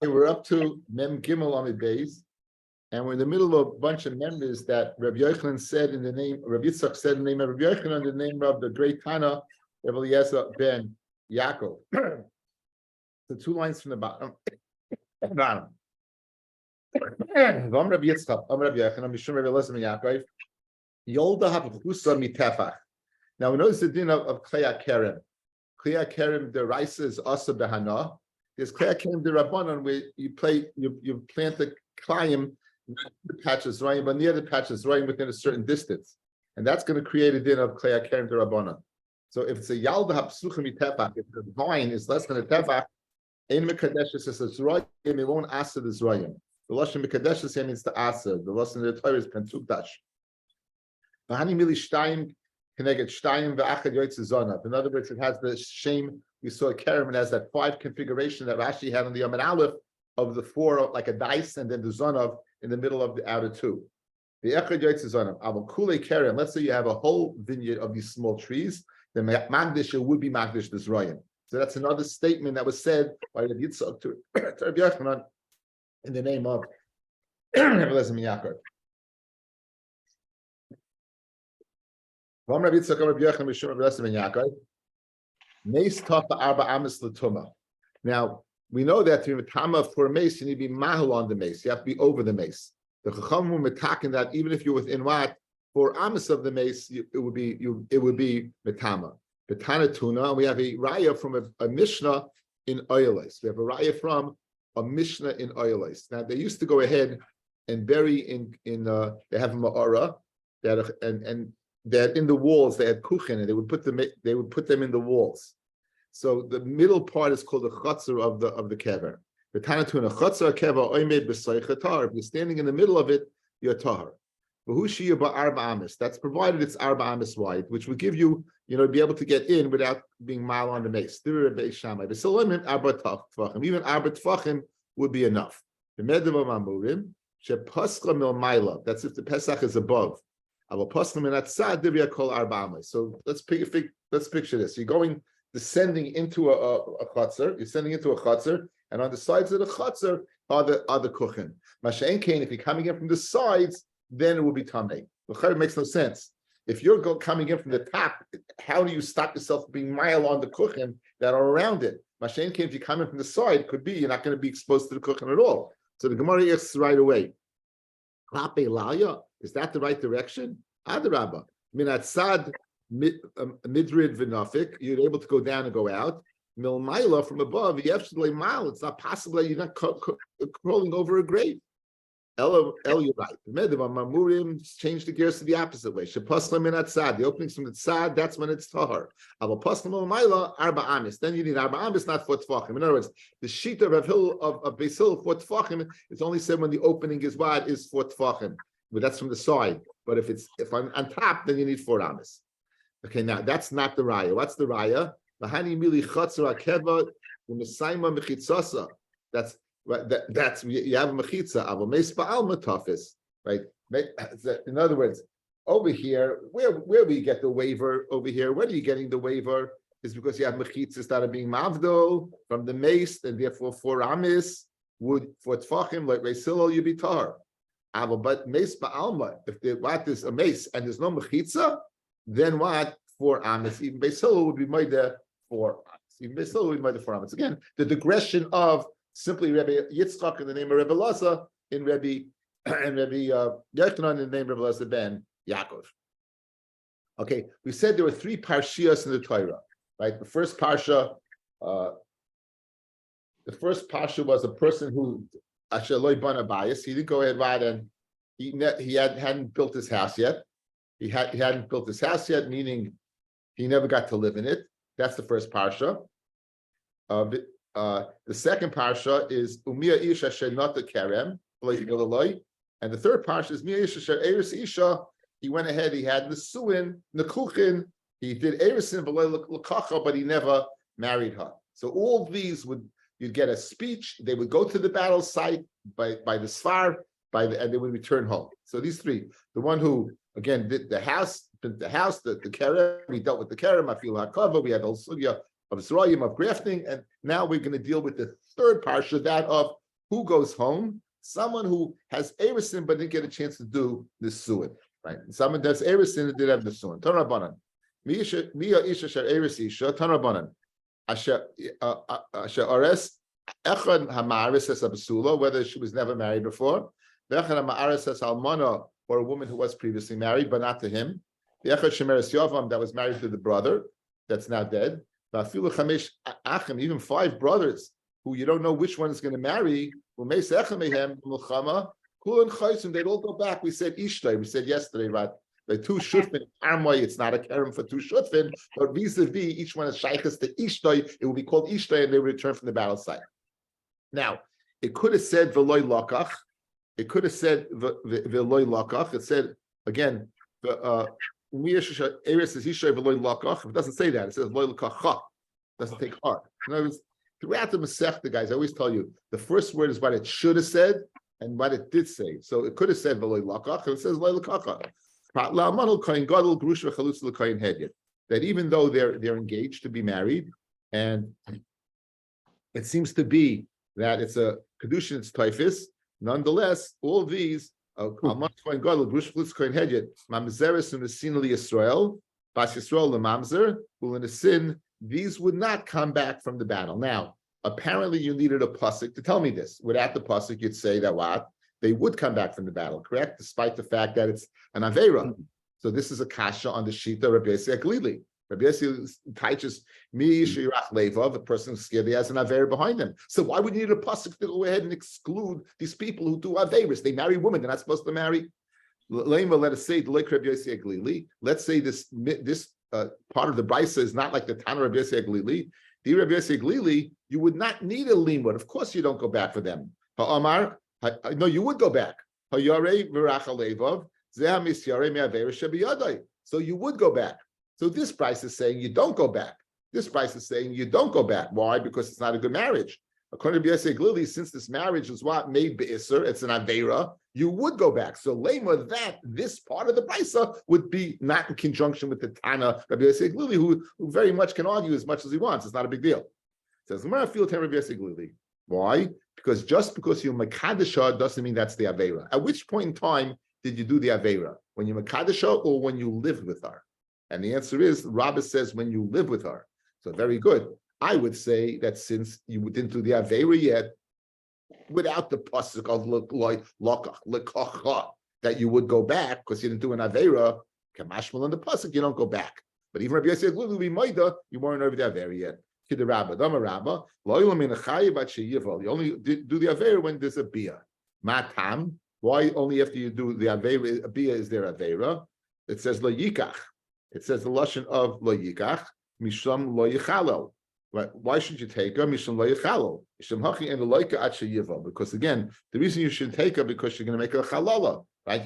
Okay, we're up to Mem Gimel Amid Beis, and we're in the middle of a bunch of members that Rabbi Yochanan said in the name, Rabbi Yitzchak said in the name of Rabbi Yochanan, in the name of the great Tana, Rabbi Eliezer ben Yaakov. The two lines from the bottom. Bottom. Vam Rabbi Yitzchak, Vam Rabbi Yochanan, Mishum Rabbi Eliezer ben Yaakov. Yolda hapachusa mitefach. Now we notice the din of Klei Kerem. Klei Kerem, the rice is asa behana. There's Klei Kerem the Rabbanon where you plant the klayim, not the patches right, but near the patches right within a certain distance, and that's going to create a din of Klei Kerem the Rabbanon. So if it's a yalda hapsucha mitefach, if the vine is less than a tefach, ein mekadesh says it's zroyim, it won't asa the zroyim. The lashon mekadesh here means the asa. The lashon of the Torah is pentukdash. V'hani mili shtayim connected shtayim ve'achad yoytze zonav. In other words, it has the shame. We saw Kerem, it has that 5 configuration that Rashi had on the Yom and Aleph of the 4, like a dice, and then the zonav in the middle of the outer 2. The echad yoytze zonav. Aval kulei Kerem. Let's say you have a whole vineyard of these small trees. Then magdish would be magdish the zroyim. So that's another statement that was said by Rabbi Yitzchak to Rabbi Yochanan in the name of Rabbi Eliezer ben Yaakov. Now, we know that to be tama for a mace, you need to be mahal on the mace. You have to be over the mace. The chacham will metaken that even if you're within what 4 amas of the mace, it would be metama. Betana tuna, and we have a raya from a mishnah in oilis. We have a raya from a mishnah in oilis. Now they used to go ahead and bury in they have a ma'ara and that in the walls they had kuchen, and they would put them in the walls. So the middle part is called the chatzar of the kever. The tanatuna chatzar kever oimed b'soichatar. If you're standing in the middle of it, you're tahar. That's provided it's arba amis wide, which would give you, be able to get in without being mile on the mace. Even arba tfachim would be enough. That's if the Pesach is above. So let's picture this. You're descending into a chutzner. You're descending into a chutzner, and on the sides of the chutzner are the kuchen. Masha'en kain, if you're coming in from the sides, then it will be tamei. It makes no sense. If you're coming in from the top, how do you stop yourself from being mile on the kuchen that are around it? Masha'en kain, if you come in from the side, could be you're not going to be exposed to the kuchen at all. So the Gemara asks right away. Is that the right direction? Adarabba. Minatzad midrid v'nafik, you're able to go down and go out. Milmaila from above, mile. It's not possible that you're not crawling over a grave. El, you're right. Mamurim change the gears to the opposite way. Shepasla minatzad, the openings from the tzad, that's when it's tahar. Aval pasla milmaila arba amis. Then you need arba amis, not 4 tfachim. In other words, the sheet of Beis Hillel 4 tfachim is only said when the opening is wide is 4 tfachim. But that's from the side. But if I'm on top, then you need 4 amis. Okay, now that's not the raya. What's the raya? Bahani mili chatzar akeva u'mesaima mechitzasa. That's you have a mechitza. Avo meis ba'al matafis. Right. In other words, over here, where we get the waiver over here, where are you getting the waiver? Is because you have mechitzas that are being mavdo from the mace, and therefore 4 amis would for tfachim like Beis Hillel you be tar. But mace ba'alma, if what is a mace and there's no mechitza, then what 4 amis? Even Beis Hillel would be made there 4 amis. Even Beis Hillel would be made there 4 amis. Again, the digression of simply Rabbi Yitzchak in the name of Rabbi Eliezer and Rabbi Yochanan in the name of Rabbi Eliezer ben Yaakov. Okay, we said there were 3 parshias in the Torah, right? The first parsha was a person who Asher loy bana bias. He didn't go ahead right, and he hadn't built his house yet. He hadn't built his house yet, meaning he never got to live in it. That's the first parsha. The second parsha is Umiya Isha Shenata Kerem, and the third parsha is Miya Isha Eris Isha. He went ahead, he had Nesuin, Nekuchin, he did Erisin, but he never married her. So all these you'd get a speech, they would go to the battle site by the Sfar, and they would return home. So these 3, the one who, again, did the house, the Kerem, we dealt with the Kerem, I feel HaKava, we had the whole sugya of Zerayim, of grafting, and now we're going to deal with the third parsha, that of Who goes home? Someone who has Erisin but didn't get a chance to do the suin. Right? Someone that's Erisin that did have the suin. Tanabanan. Mia isha shar Eris isha. Tanabanan. Asher Ores Echad Hamaris as Absula, whether she was never married before. Echad Hamaris as Almana, or a woman who was previously married, but not to him. The Echad Shemeres Yovam that was married to the brother that's now dead. Even 5 brothers who you don't know which one is going to marry, they'd all go back. We said Ishtay, we said yesterday, right? The 2 shutfin armoy, it's not a kerem for 2 shutfin, but vis-a-vis, each one is shaykhs to Ishtay, it will be called Ishtay, and they return from the battle site. Now, it could have said Veloy Lakach, it could have said Veloy Lakach, it said, again, Eris is Ishtay Veloy Lakach. If it doesn't say that, it says Veloy Lakach. It doesn't take heart. In other words, throughout the Masechta, guys, I always tell you, the first word is what it should have said and what it did say. So it could have said Veloy Lakach, and it says Veloy Lakach. That even though they're engaged to be married, and it seems to be that it's a kedushin, it's typhus, nonetheless, all these these would not come back from the battle. Now, apparently you needed a pasuk to tell me this. Without the pasuk, you'd say that what? They would come back from the battle, correct? Despite the fact that it's an Aveira. So this is a kasha on the Shita Rabbi Yossi Aglili. Rabbi Yossi teaches mi shirach levov, a person who's scared he has an Aveira behind him. So why would you need a pasuk to go ahead and exclude these people who do Aveiras? They marry women, they're not supposed to marry. Let us say, Rabbi Yossi Aglili. Let's say this part of the Brisa is not like the Tana Rabbi Yossi Aglili. The Rabbi Yossi Aglili, you would not need a limud. Of course you don't go back for them. Ha'amar, no, you would go back. So you would go back. So this price is saying you don't go back. This price is saying you don't go back. Why? Because it's not a good marriage. According to B'yasei Glili, since this marriage is what made Be'isr, it's an Aveira, you would go back. So lema that this part of the Brisa would be not in conjunction with the Tana Rabbi B'yasei Glili, who very much can argue as much as he wants. It's not a big deal. It says, Gemara feel Rabbi B'yasei Glili. Why? Because just because you're Makadisha doesn't mean that's the Aveira. At which point in time did you do the Aveira? When you're Makadisha or when you lived with her? And the answer is, Rabbi says when you live with her. So very good. I would say that since you didn't do the Aveira yet, without the pasuk of Lekach, that you would go back because you didn't do an Aveira, Kamashmal on the pasuk, you don't go back. But even Rabbi Yossi Aglili, you weren't over the Aveira yet. You only do the Aveira when there's a bia. Matam. Why only after you do the Aveira, a bia is there Aveira? It says lo yikach. It says the lashon of lo yikach, mishlam lo yichalel. Right? Why should you take her? Mishlam lo yichalel. Mishlam hachi and the loika at sheyival. Because again, the reason you should take her because you're going to make her a chalala. Right?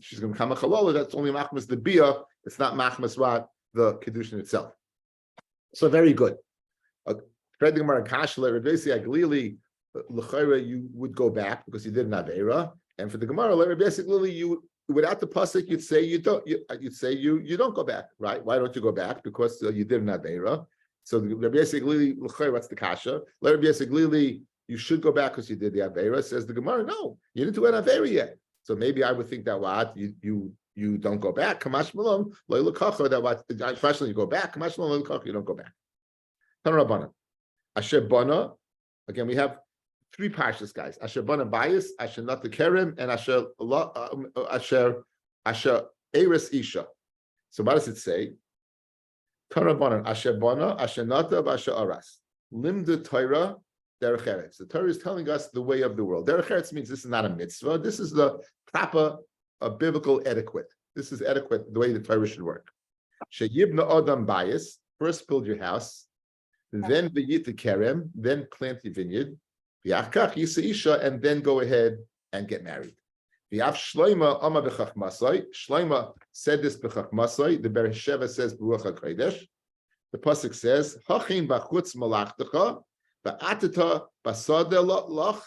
She's going to become a chalala. That's only machmas the bia. It's not machmas what the kedushin itself. So very good. You would go back because you did an Aveira, and for the Gemara, basically you without the pasuk you'd say you don't. You'd say you don't go back, right? Why don't you go back? Because you did an Aveira. So Rabbi Yossi what's the kasha? Rabbi Yossi you should go back because you did the Aveira. Says the Gemara, no, you didn't do an Aveira yet. So maybe I would think that what you don't go back. Kamash malom loylakacha that what especially you go back. Kamash malom loylakacha you don't go back. Tanarabana. Asher Bana. Again, we have 3 parshas, guys. Asher Bana Bias, Asher Nata Kerem, and Asher Eres Isha. So what does it say? Tanarabana. Asher Bana, Asher Nata, Asher Aras. Limda Torah, Derech Eretz. The Torah is telling us the way of the world. Derech Eretz means this is not a mitzvah. This is the proper biblical etiquette. This is etiquette, the way the Torah should work. Sheyibna Adam Bias. First build your house. Then v'yit kerem, then plant the vineyard, v'yachkach yisa isha, and then go ahead and get married. V'yav shloima ama b'chachmasai. Shloima said this b'chachmasai. The Beresheva says b'ruach hakodesh. The pasuk says hachin b'chutz malachtecha ba'atita basada lach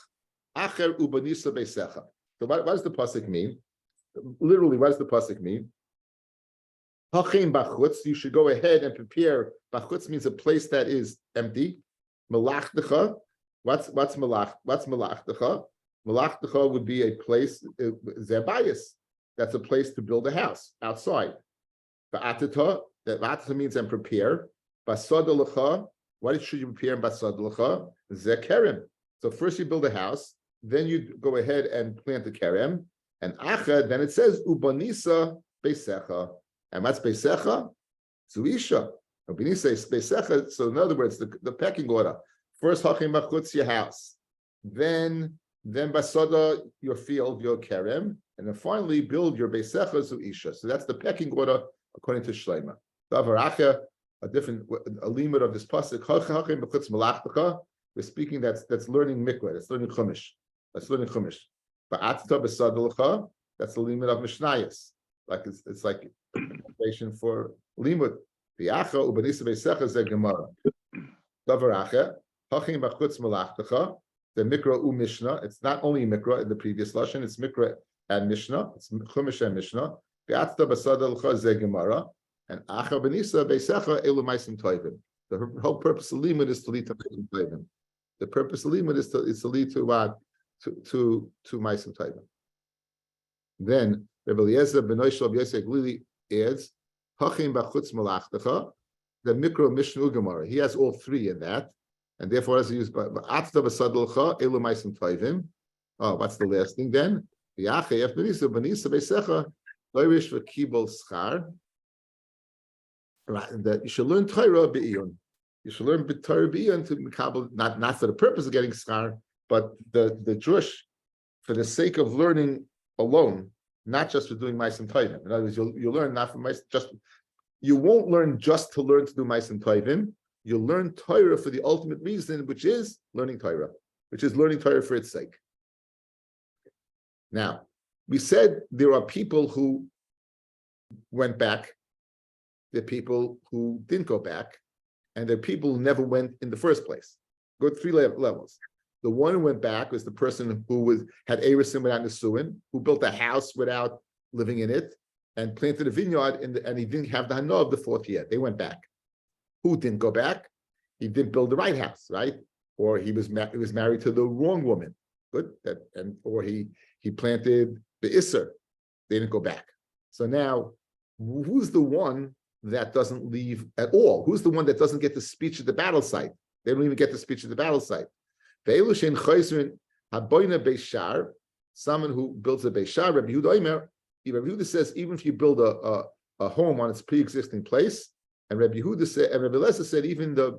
acher ubanisa beisecha. So what does the pasuk mean? Literally, what does the pasuk mean? Hachin bachutz, you should go ahead and prepare. Bachutz means a place that is empty. Malachtecha, What's malach? What's malachtecha? Malachtecha would be a place, zebayis. That's a place to build a house outside. Ba'atita, that ba'atita means and prepare. Basada. What should you prepare in basada? Zekerem. So first you build a house, then you go ahead and plant the kerem, and acha, then it says ubanisa beisecha. And what's beisecha? Zuisha. Ubanisa is beisecha. So in other words, the pecking order. First hachim machutz, your house, then basada, your field, your kerem, and then finally build your beisecha zuisha. So that's the pecking order according to Shleima. Davaracha, a limit of this pasuk. Hachim machutz malachtecha. We're speaking that's learning mikra. That's learning chumash. That's learning chumash. Ba'atita b'sadalcha. That's the limit of mishnayos. Like it's like foundation for limud. V'acha ubanisa beisecha ze gemara. Davaracha. Hachim b'chutz malachtecha, the mikra u mishnah. It's not only mikra in the previous lashon; it's mikra and mishnah. It's chumash and mishnah. Be'atzta b'sadalcha ze gemara, and acha b'nisa beisecha elu ma'asim tovim. The whole purpose of limud is to lead to ma'asim tovim. The purpose of limud is to lead to what? To ma'asim tovim. Then Rabbi Eliezer ben Oishel Yosef Glili adds hachim b'chutz malachtecha, the mikra, mishnah, u gemara. He has all three in that. And therefore, as he used, oh, what's the last thing then? That you should learn Torah be'iyun. You should learn Torah be'iyun to mekabel, not for the purpose of getting schar, but the Jewish, for the sake of learning alone, not just for doing ma'asim tovim. In other words, you'll learn not for you won't learn just to learn to do ma'asim tovim. You'll learn Torah for the ultimate reason, which is learning Torah, which is learning Torah for its sake. Now, we said there are people who went back, there are people who didn't go back, and there are people who never went in the first place. Go to three levels. The one who went back was the person who had Erisim without Nesuin, who built a house without living in it, and planted a vineyard, and he didn't have the Hana of the fourth year. They went back. Who didn't go back? He didn't build the right house, right? Or he was married to the wrong woman. Good, or he planted the Isser. They didn't go back. So now, who's the one that doesn't leave at all? Who's the one that doesn't get the speech at the battle site? They don't even get the speech at the battle site. Someone who builds a Beishar, Rabbi Yehuda says, even if you build a home on its pre-existing place, and Rabbi Yehuda said, and Rabbi Eliezer said, even the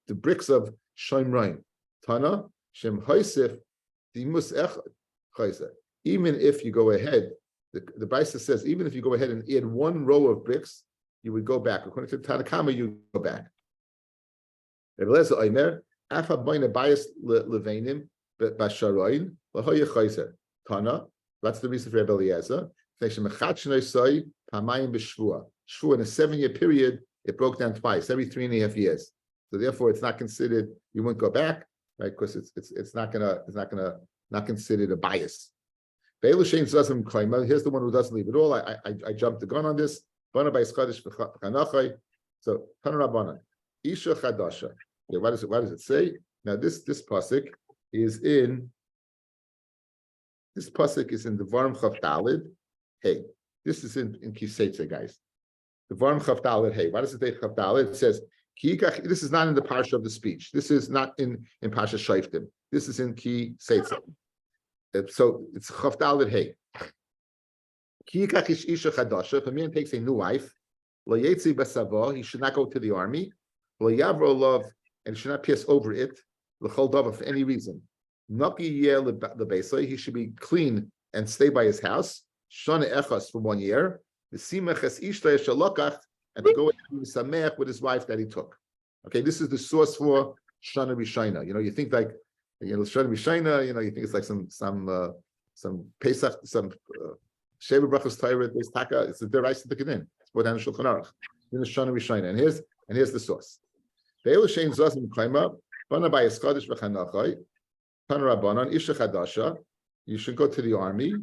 bricks of Shomraim, Tana, Shem Haisif, Dimus Echad, Chayzer. Even if you go ahead, the Brisa says, even if you go ahead and add one row of bricks, you would go back. According to Tanakama, you go back. Rabbi Eliezer Omer, Afa Boina Bayas Levainim, Basharoin, Lahoya Chayzer. Tana, that's the reason for Rabbi Eliezer. Shvua. In a 7-year period, it broke down twice, every 3.5 years. So therefore, it's not considered. You wouldn't go back, right? Because it's not considered a bias. Here's the one who doesn't leave at all. I jumped the gun on this. So Tanarabanan, Isha Chadasha. Okay, what does it say? Now this pasuk is in the Varm Chav Dalid. Hey, this is in Kiseitze, guys. The Varm Chav Dalid. Hey, what does it say? Chav Dalid. It says this is not in the parsha of the speech. This is not in Parsha Shoftim. This is in Kiseitze. So it's Chav Dalid. Hey, Kikach ish isha chadasha. If a man takes a new wife, lo yetzi basavo, he should not go to the army. Lo yavro love, and should not pierce over it. L'chol davar, for any reason. Naki yeh lebeisai, he should be clean and stay by his house. Shana echas for 1 year. The simachas ishtay shalokach, and to go and be samech with his wife that he took. Okay, this is the source for Shana Rishayna. You think like, Shana Rishayna. You think it's like some Pesach, some Sheva Brachos Torah. It's the Deraisa Tekinin. It's brought down in Shulchan Aruch. In the Shana Rishayna, and here's the source. Be'elu shein zazim kaima bana by eskadish v'chanachai panarabanan isha chadasha. You should go to the army.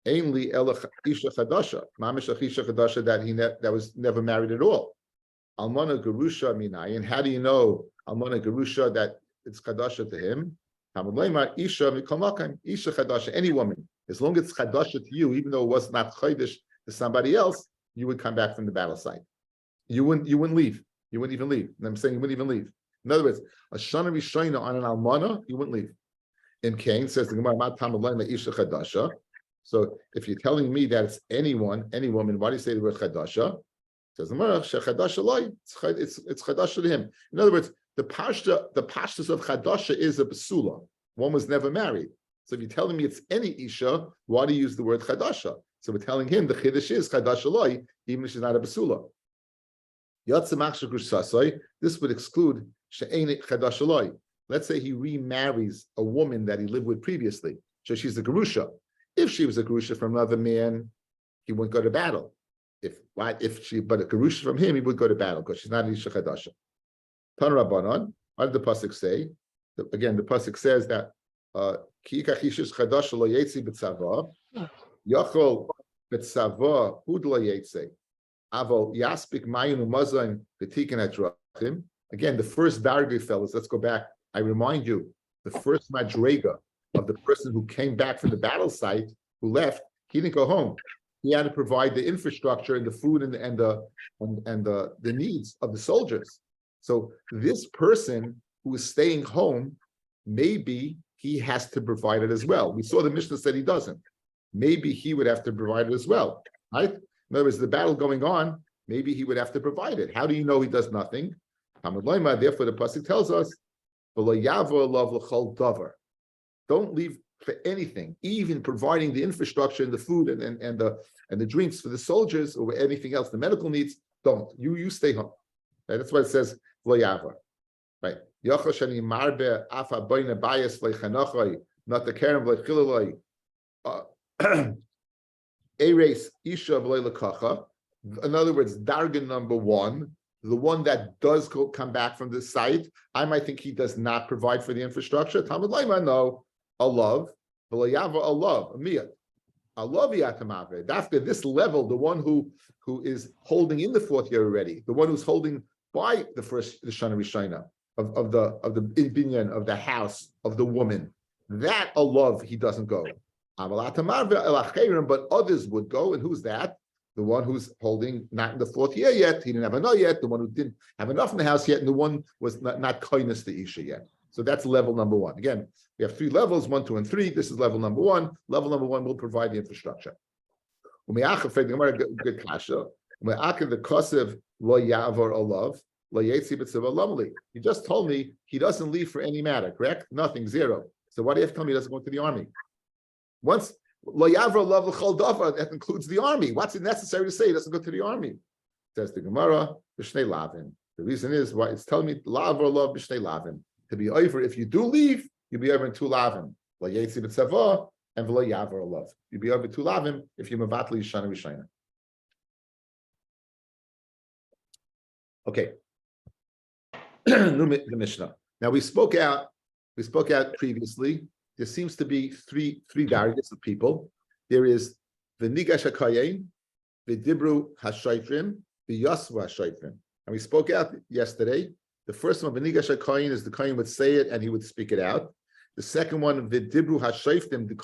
Ainly elach isha chadasha, mamish isha chadasha that was never married at all. Almana gerusha minai, and how do you know almana gerusha that it's chadasha to him. Isha chadasha, any woman, as long as it's chadasha to you, even though it was not chaydish to somebody else, you would come back from the battle site. You wouldn't leave. You wouldn't even leave. And I'm saying you wouldn't even leave. In other words, a shana rishayna on an almana, you wouldn't leave. In Cain says the Gemara, Isha chadasha. So if you're telling me that it's anyone, any woman, why do you say the word chadasha? It says the Gemara, chadasha loy. It's chadasha to him. In other words, the pashtus of chadasha is a basula. One was never married. So if you're telling me it's any isha, why do you use the word chadasha? So we're telling him the chiddush is chadasha loy, even if she's not a basula. This would exclude she'ein chadasha loy. Let's say he remarries a woman that he lived with previously. So she's a gerusha. If she was a gerusha from another man, he wouldn't go to battle. But a gerusha from him, he would go to battle because she's not an isha chadasha. Tan Rabbanon, what did the pasuk say? Again, the pasuk says that ki ikach isha chadasha lo yetzi b'tzava, yachol b'tzava hud lo yetzi, aval yaspik mayun u'mazayin b'tikin adrachim. Again, the first dargah, fellas. Let's go back. I remind you, the first madrega of the person who came back from the battle site, who left, he didn't go home. He had to provide the infrastructure and the food and the needs of the soldiers. So this person who is staying home, maybe he has to provide it as well. We saw the Mishnah said he doesn't. Maybe he would have to provide it as well, right? In other words, the battle going on, maybe he would have to provide it. How do you know he does nothing? Therefore, the pasuk tells us, don't leave for anything, even providing the infrastructure and the food and the drinks for the soldiers or anything else, the medical needs. Don't. You stay home. Right? That's why it says lo yavar. Right. Not the keren v'lechilaloi. Eres isha v'leilakacha. In other words, dargan number one, the one that does come back from the site, I might think he does not provide for the infrastructure. Talmud Laima, no, alav, v'layava alav, amiyat. Alav yatamave. After this level, the one who is holding in the fourth year already, the one who's holding by the Shana Rishayna of the binyan, of the house, of the woman, that alav, he doesn't go. But others would go, and who's that? The one who's holding not in the fourth year yet, he didn't have enough yet, the one who didn't have enough in the house yet, and the one was not kindness to Isha yet. So that's level number one. Again, we have 3 levels, 1, 2, and 3. This is level number 1. Level number 1 will provide the infrastructure. Good kasha. The kosev lo yavor olav lo yetzi b'tzava lamali. You just told me he doesn't leave for any matter, correct? Nothing, 0. So why do you have to tell me he doesn't go to the army? Once lo yavor olav l'chol davar, that includes the army. What's it necessary to say he doesn't go to the army? Says the Gemara, b'shnei lavin. The reason is why it's telling me lavor olav b'shnei lavin. To be over, if you do leave, you'll be over in 2 lavim. Lo yetzi b'tzava and v'lo yavor olav. You'll be over 2 lavim if you're mevatli shana rishayna. Okay. The Mishnah. Now we spoke out previously. There seems to be three varieties of people. There is the nigash hakayin, the dibru hashaytrim, the yasva hashaytrim. And we spoke out yesterday. The first one, the nigash hakayin, is the kohen would say it and he would speak it out. The second one, the dibru hashaytrim, the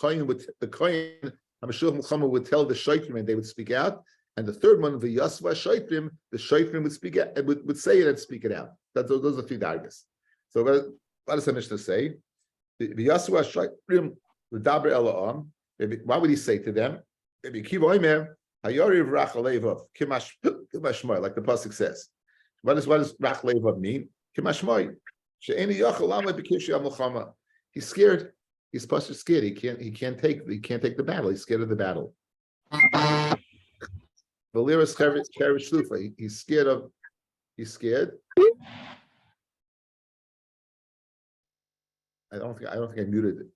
kohen Hamashur Muhammad would tell the shaytrim and they would speak out. And the third one, the yasva hashaytrim, the shaytrim would speak it and would say it and speak it out. Those are 3 dargahs. So what does the Mishnah say? The Yasua Shayrim, the Daber Elam, what would he say to them? Maybe Kivoimer, Hayori Rachalevav, Kimashmoy, like the Pasuk says. What does Rachalevav mean? Kimashmoy. She'eni Yachalama Bekishi Amulchama. He's scared. He's supposed to be scared. He can't take the battle. He's scared of the battle. Valiris Cherish Lufa. He's scared. I don't think I muted it.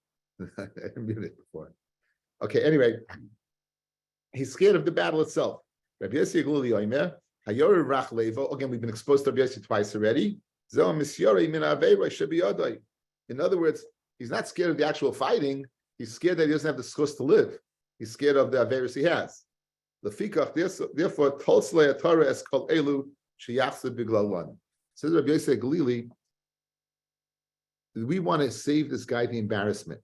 I muted it before. Okay, anyway, he's scared of the battle itself. Rabbi Yossi Gluli Oimer, Hayor Rach Levo. Again, we've been exposed to Rabbi Yossi twice already. In other words, he's not scared of the actual fighting. He's scared that he doesn't have the schus to live. He's scared of the averus he has. Therefore, Tolslei Torah es kol elu sheyachse biglalwan. Says Rabbi Yossi Glili. we want to save this guy the embarrassment.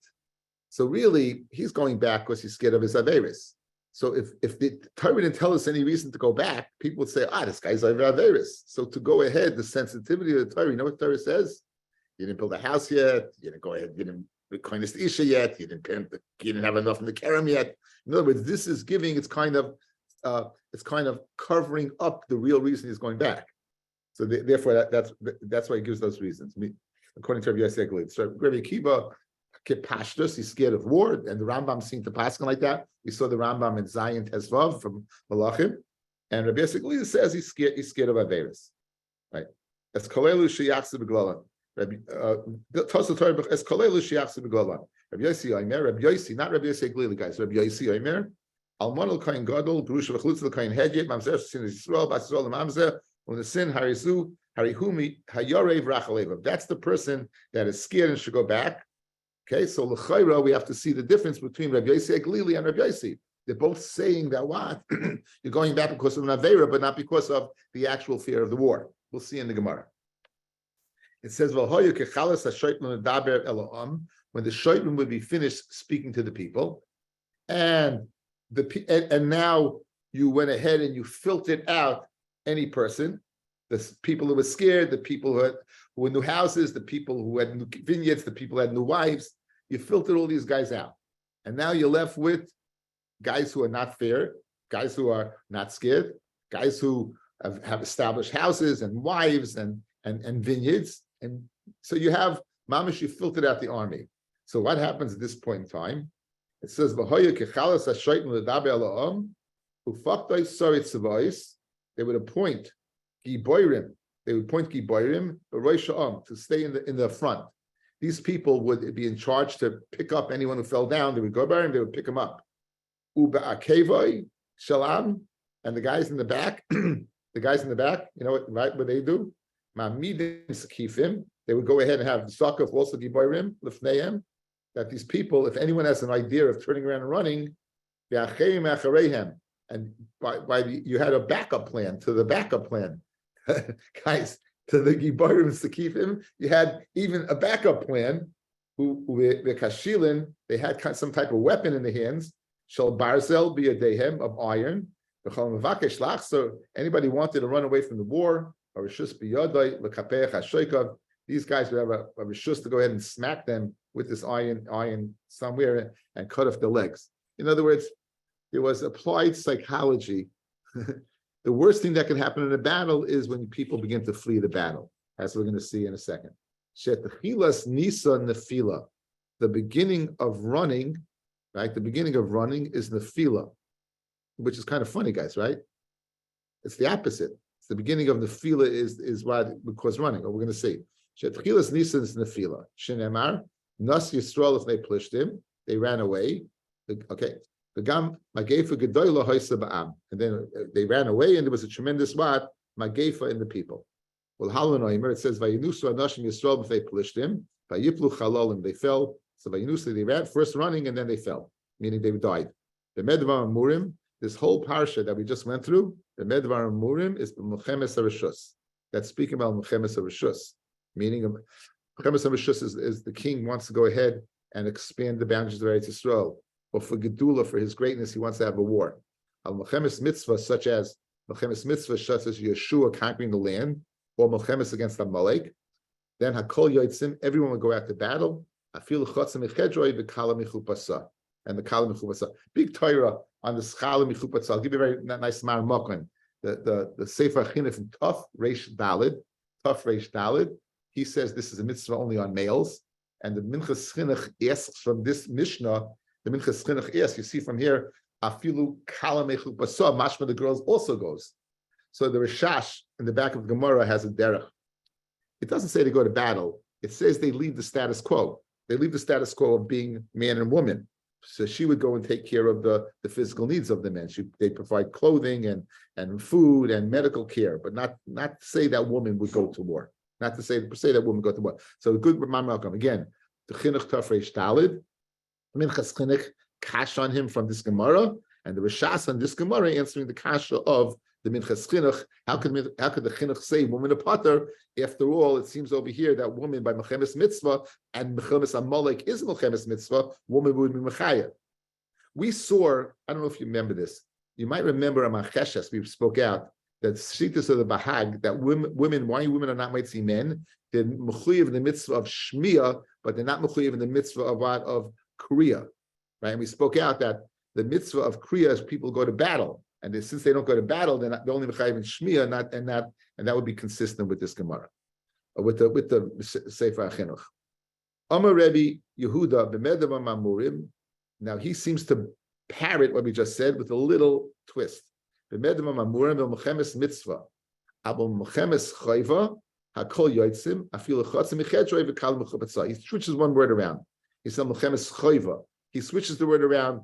So really, he's going back because he's scared of his averis. So if the Torah didn't tell us any reason to go back, people would say, this guy's averis. So to go ahead, the sensitivity of the Torah, you know what the Torah says? You didn't build a house yet. You didn't go ahead. You didn't kindness to Isha yet. You didn't have enough in the Kerem yet. In other words, this is giving. It's kind of covering up the real reason he's going back. So therefore, that's why he gives those reasons. According to Rabbi Yosef, so Rabbi Akiva, Kipashtus, he's scared of war, and the Rambam seemed to pass like that. We saw the Rambam in Zion Tezvav from Malachim, and Rabbi Yosef says he's scared of Averis. Right? Eskolelu sheyachsu beglolan. Rabbi Yossi Omer, Rabbi Yossi, not Rabbi Yossi Glili, guys. Rabbi Yossi Omer, Almonul Kain Gadol, Grusha V'Chlutz Kain Hedjet, Mamzer Sin Yisrael, Bas Yisrael Mamzer, when the sin Harisu, Harihumi, Hayorev Rachalevav. That's the person that is scared and should go back. Okay, so l'chayra, we have to see the difference between Rabbi Yossi Glili and Rabbi Yossi. They're both saying that what you're going back because of an avera, but not because of the actual fear of the war. We'll see in the Gemara. It says, when the shaytim would be finished speaking to the people, and now you went ahead and you filtered out any person, the people who were scared, the people who were new houses, the people who had new vineyards, the people who had new wives. You filtered all these guys out, and now you're left with guys who are not fair, guys who are not scared, guys who have established houses and wives and vineyards. And so you have mamish, you filtered out the army. So what happens at this point in time? It says, they would appoint giborim. They would appoint giborim, to stay in the front. These people would be in charge to pick up anyone who fell down. They would go by him, they would pick him up. Uba akevoi shalam, and the guys in the back, you know what they do? Mamidim sakifim. They would go ahead and have the sakaf also giborim lifneim. That these people, if anyone has an idea of turning around and running, and you had a backup plan to the backup plan, guys. To the giborim sakifim, you had even a backup plan. Who kashilin, they had some type of weapon in the hands. Shall barzel be a dehem of iron. So anybody wanted to run away from the war, these guys would have a rishus to go ahead and smack them with this iron somewhere and cut off the legs. In other words, there was applied psychology. The worst thing that can happen in a battle is when people begin to flee the battle, as we're going to see in a second. Shetchilas nisa nefila, the beginning of running, right? The beginning of running is nefila, which is kind of funny, guys, right? It's the opposite. It's the beginning of nefila is why because running. What we're going to see. Shetchilas nisa is nefila. Shenemar nas Yisrael if they plishtim, they ran away. Okay. And then they ran away, and there was a tremendous magefa in the people. Well, it says Vayinusu Anashim Yisrael b'fei Plishtim, Vayiplu Chalolim, they fell. So Vayinusu, they ran first running and then they fell, meaning they died. The Medvar Amurim, this whole parsha that we just went through, the Medvar Amurim is Melchemes HaRishus. That's speaking about Melchemes HaRishus, meaning Melchemes HaRishus is the king wants to go ahead and expand the boundaries of Eretz Yisrael. Or for Gedula, for his greatness, he wants to have a war. Al-Melchemes mitzvah, such as Yeshua conquering the land, or Melchemes against Amalek. Then Hakol Yotzim, everyone will go out to battle. Afil Chotzim Echedroi v'Kala Michupasa, and the Kala Michupasa. Big Torah on the Kala Michupasa. I'll give you a very nice marmokon. The Sefer Chinuch from Tuf Reish Dalid. He says this is a mitzvah only on males, and the Minchas Chinuch asks from this Mishnah. The Minchas Chinuch asks, you see from here, Afilu Kala Michupasa, mashma the girls also goes. So the Rishash in the back of the Gemara has a derech. It doesn't say they go to battle. It says they leave the status quo. They leave the status quo of being man and woman. So she would go and take care of the physical needs of the men. They provide clothing and food and medical care, but not to say that woman would go to war. Not to say that woman would go to war. So good Ramam Malcolm. Again, the Chinuch Tafresh Dalid, Minchas Chinuch kash on him from this Gemara, and the Rishas on this Gemara answering the kasha of the minchas chinuch. How could the chinuch say woman a pater? After all, it seems over here that woman by mechemes mitzvah and mechemes amalek is mechemes mitzvah. Woman would be mechaya. We saw. I don't know if you remember this. You might remember a macheshes we spoke out that shitas of the bahag that women, why women are not mitzi men. They're mechuyev in the mitzvah of shmiya, but they're not mechuyev in the mitzvah of what of kriya, right? And we spoke out that the mitzvah of kriya is people go to battle, and since they don't go to battle, they're only mechayev in shmiya, and that would be consistent with this Gemara, with the Sefer HaChinuch. Amar Rabbi Yehuda b'medav mamurim. Now he seems to parrot what we just said with a little twist. B'medav mamurim v'mechemes mitzvah, abel mechemes chayva hakol yotzim afilu chatzim ichedroi v'kal mechubatzah. He switches one word around. He said mechemes chayva. He switches the word around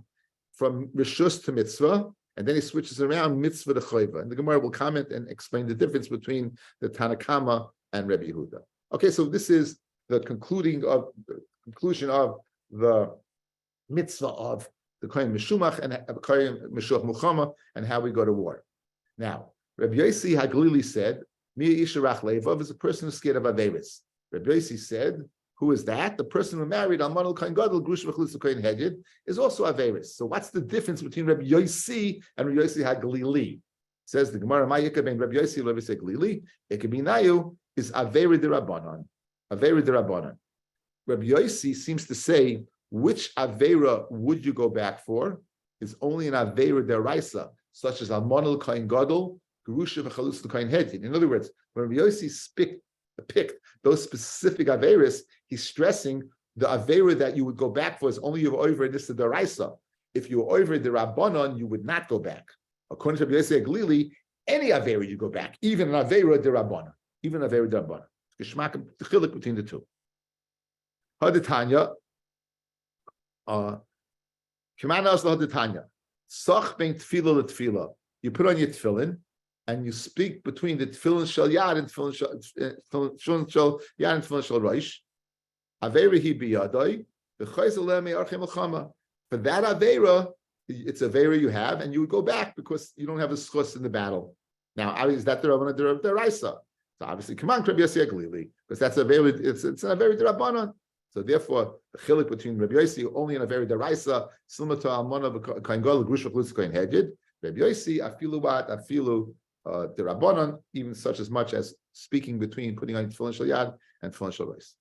from rishus to mitzvah, and then he switches around mitzvah to chayva. And the Gemara will comment and explain the difference between the Tanakama and Rabbi Yehuda. Okay, so this is the conclusion of the mitzvah of the kohen mishumach and kohen mishuach muchama and how we go to war. Now, Rabbi Yossi Haglili said, "Mi isharach levav" is a person who's scared of averis. Rabbi Yossi said, who is that? The person who married Almanul Kohen Gadol, Grush V'Chlus Kohen Hedjed, is also Averis. So what's the difference between Rabbi Yossi and Rabbi Yossi HaGlili? Says the Gemara, Ma'yika ben Rabbi Yossi Rabbi Yossi HaGlili, Ekebinayu is Averi D'Rabbanan. Averi D'Rabbanan. Rabbi Yossi seems to say, which Avera would you go back for? Is only an Avera D'Raisa, such as Almanul Kohen Gadol, Grush V'Chlus Kohen Hedjed. In other words, when Rabbi Yossi picked those specific averis, he's stressing the avera that you would go back for is only you've over this the daraisa. If you were over the rabbanon, you would not go back. According to Rabbi Yossi Glili, any avera you go back, even an avera de rabbanon, even avera de rabbanon. Geschmack the chilik between the two. Haditanya, Kemana as Haditanya, Sach ben tefillah letefillah. You put on your tefillin, and you speak between the tefillin shel yad and tefillin shel yad and tefillin shel rosh. Avera hi biyadai v'chayzel me'archem l'chama. For that avera, it's avera you have, and you would go back because you don't have a schus in the battle. Now, is that the Rabbanan Deraisa? So obviously, come on, Rabbi Yossi Glili, because that's avera. It's an avera Derabanan. So therefore, the chilik between Rabbi Yossi only in avera Deraisa, similar to Almana Kohen Gadol, Grush V'Chlus Kohen Hedjed. Rabbi Yossi afilu the Rabbanon, even such as much as speaking between putting on tefillin shel yad and tefillin shel rosh.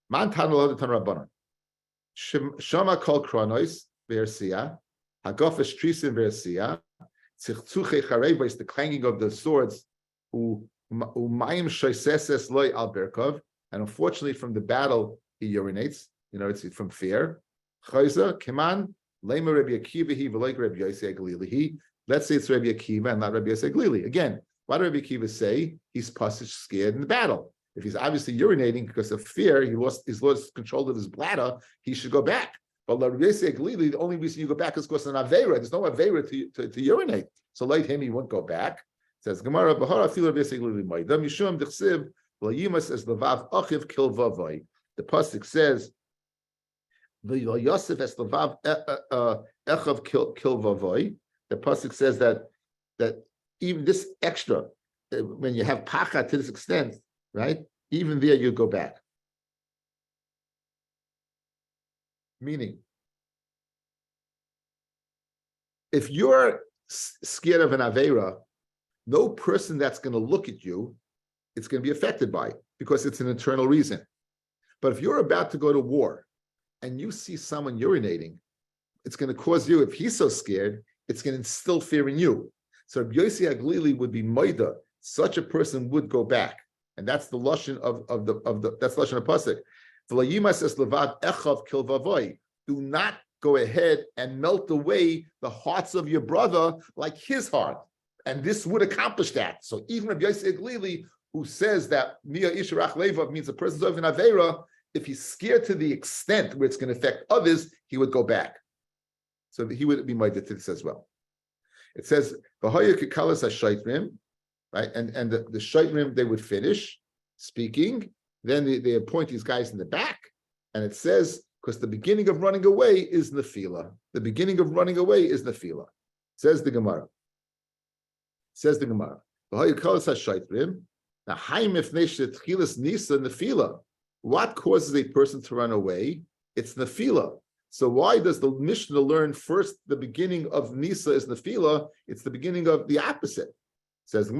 Man tanul the tan Rabbanon. Shama kol kronos ve'ersia, hagofes trisim ve'ersia, tzichtzuche chareva is the clanging of the swords, umayim shoiseses loy al berkov, and unfortunately from the battle he urinates. You know, it's from fear. Chayza keman lema Rabbi Akiva he v'loik Rabbi Yossi Glili he. Let's say it's Rabbi Akiva and not Rabbi Yossi Glili. Again, why did Rabbi Akiva say he's passage scared in the battle? If he's obviously urinating because of fear, he's lost control of his bladder, he should go back. But Rabbi Yossi Glili, the only reason you go back is because of an avera. There's no avera to urinate. So like him, he won't go back. It says Gemara, Bahara fil Rabbi Yossi Glili ma'idam yishum dechsiv v'layimas es levav achiv kil vavai. The pasuk says, v'yosef es levav echav kil vavai. The pasuk says that even this extra, when you have pacha to this extent, right? Even there you go back. Meaning, if you're scared of an avera, no person that's going to look at you, it's going to be affected by it because it's an internal reason. But if you're about to go to war and you see someone urinating, it's going to cause you, if he's so scared, it's going to instill fear in you. So Rabbi Yossi Haglili would be moida. Such a person would go back, and that's the lashon of the that's lashon of pasuk. V'layimas es levad echav kil vavoi. Do not go ahead and melt away the hearts of your brother like his heart, and this would accomplish that. So even Rabbi Yossi Haglili, who says that Mia Isharach Levav means a person's of an avera, if he's scared to the extent where it's going to affect others, he would go back. So he would be moida to this as well. It says, right? And the shaitrim, they would finish speaking. Then they appoint these guys in the back. And it says, because the beginning of running away is nefila. The beginning of running away is nefila. Says the Gemara. Says the Gemara. What causes a person to run away? It's nefila. So why does the Mishnah learn first the beginning of Nisa is nefila? It's the beginning of the opposite. It says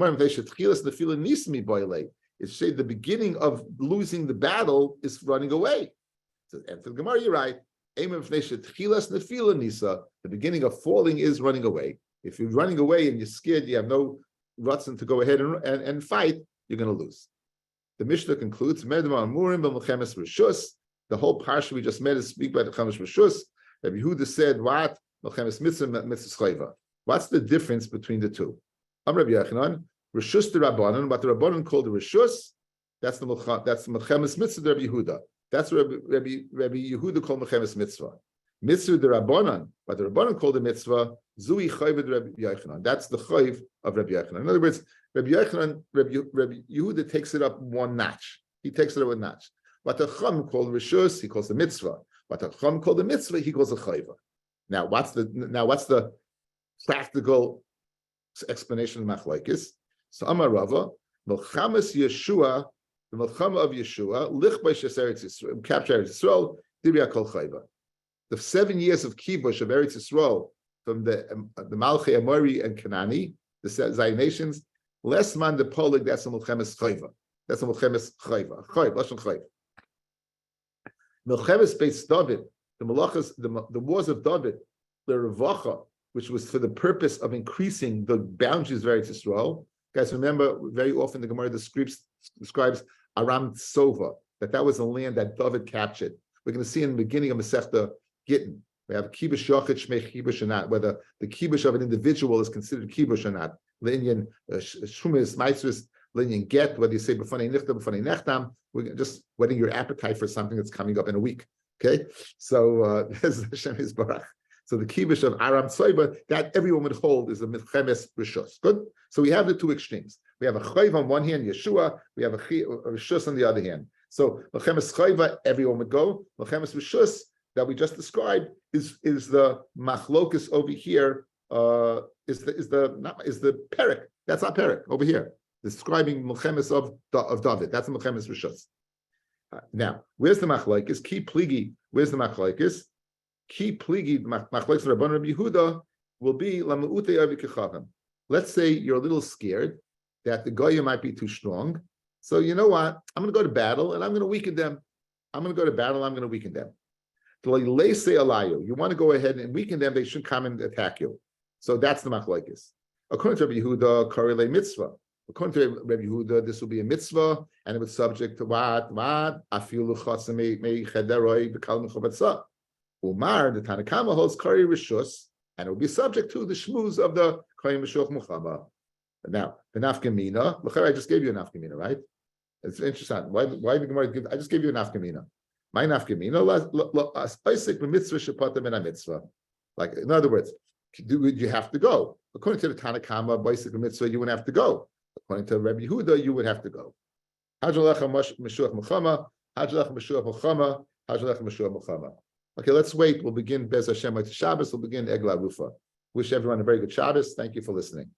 it's say the beginning of losing the battle is running away. So, and for the Gemara, you're right. The beginning of falling is running away. If you're running away and you're scared, you have no rutzen to go ahead and fight, you're going to lose. The Mishnah concludes, the whole parsha we just made is speak by the Chamesh Rishus. Rabbi Yehuda said, what? What's the difference between the two? Rabbi Yochanan, Rishus the Rabbanon, what the Rabbanon called the Rishus, that's the Melchemes Mitzvah Rabbi Yehuda. That's what Rabbi Yehuda called Melchemes Mitzvah. Mitzvah the Rabbanon, what the Rabbanon called the Mitzvah, Zui Chayv Rabbi Yochanan. That's the Chayv of Rabbi Yochanan. In other words, Rabbi Yochanan, Rabbi Yehuda takes it up one notch. He takes it up one notch. What the Chum called Rishus, he calls the Mitzvah. What the Chum called the Mitzvah, he calls the Chayva. Now, what's the practical explanation of Machlokes? So Amar Rava, Melchames Yeshua, the Melchama of Yeshua, Lich by Eretz Yisrael, capture Eretz Yisrael, Dibya Kol Chayva. The 7 years of kibush of Eretz Yisrael from the Malchei Amori and Kanani, the Zion nations, less man the Polig, that's a Melchemes Chayva. That's a Melchemes Chayva. Chayv, Lashon Chayv. Melchemes Beis David, the wars of David, the Revacha, which was for the purpose of increasing the boundaries of Eretz Yisrael. Guys, remember, very often the Gemara describes Aram Sova, that was the land that David captured. We're going to see in the beginning of Masechta Gittin, we have kibush yochid shmei kibush or not, whether the kibush of an individual is considered kibush or not. Linyan shumis meitzvus, linyan get, whether you say b'fanei nichta b'fanei nechtam, we're just whetting your appetite for something that's coming up in a week. Okay, so Hashem is barach. So the kibush of Aram Tzoyba, that everyone would hold is a Melchemes Rishus. Good? So we have the two extremes. We have a Chayv on one hand, Yeshua, we have a Rishus on the other hand. So Melchemes Chayva, everyone would go. Melchemes Rishus, that we just described, is the Machlokes over here, is the Perek. That's not Perek, over here. Describing Melchemes of David. That's the Melchemes Rishus. Now, where's the Machlokes? Ki Pligi, where's the Machlokes? Ki pligi machlokes Rabban Rabbi Yehuda will be lameute avi kechavim. Let's say you're a little scared that the goyim might be too strong. So you know what? I'm going to go to battle and I'm going to weaken them. I'm going to go to battle. I'm going to weaken them. You want to go ahead and weaken them. They shouldn't come and attack you. So that's the machlokes. According to Rabbi Yehuda, korele mitzvah. According to Rabbi Yehuda, this will be a mitzvah and it was subject to what? Afilu chatzim me chederoi b'kal mechubatzah. Umar, the Tanakama holds Kari Rishus, and it will be subject to the shmuz of the Kari Mishuch Muchama. Now, the Nafkamina, look, I just gave you a Nafkamina, right? It's interesting. Why the Gemara give? I just gave you a Nafkamina. My Nafkamina, mitzvah. Like, in other words, you have to go. According to the Tanakama, Baisik mitzvah, you wouldn't have to go. According to Rabbi Yehuda, you would have to go. Hajalecha Mishuch Muchama, Hajalecha Mishuch Muchama, Hajalecha Mishuch Muchama. Okay, let's wait. We'll begin Bez Hashem with Shabbos. We'll begin Egla Rufa. Wish everyone a very good Shabbos. Thank you for listening.